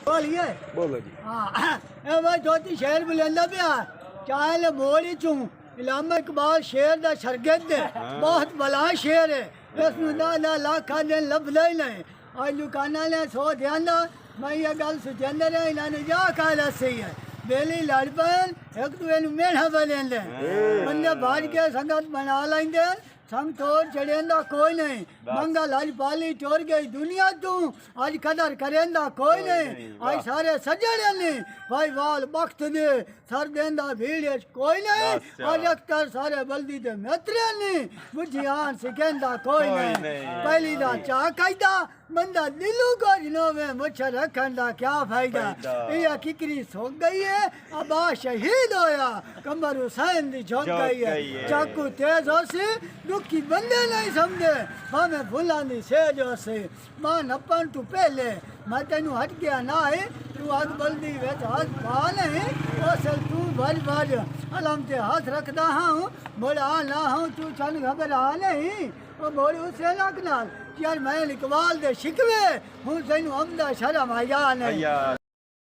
बोलिए बोलो जी। हाँ ए भाई धोती शेर बुलंदा पिया चाहे ले मोड़ी चूं इलामा इकबाल शेर दा शरगिर्द है बहुत बला शेर है इसमें ना लाखा दिन लभदा ही नहीं आज दुकाना ने सो ध्यान मैं ये गल सुचंदर है इन्होंने जा काला सही है बेली लड़ पैन एक दूए नु मेढ़ा बनेंदे बंदे भाज के संगत बना लेंदे संग तोड़ चढ़ेंदा कोई नहीं मंगा लाज पाली टोर गई दुनिया तू आज कदर करेंदा कोई नहीं आज सारे सजड़े नहीं भाई वाल बख्त दे सर देंदा भीड़ कोई नहीं आज अख्तर सारे बल्दी दे मित्र नहीं बुझियान सिकेंदा कोई नहीं पहली दा चा कायदा बंदा दिलू को जिनो में मुझ रखन दा क्या फायदा ये किकरी सो गई है अबा शहीद होया कमर हुसैन दी झोंक गई है चाकू तेज हो से दुखी बंदे नहीं समझे हमें भुलानी से जो से मां नपन तू पहले मैं तेनू हट गया ना है तू आग बल्दी वेच हाथ पा नहीं ओ सल तू भज भज अलम ते हाथ रखदा हूं बोला ना हूं तू चन घबरा नहीं ओ बोली उसे लग नाल यार मैं इकबाल दे शिकवे हूं तेनू हमदा शर्म आया नहीं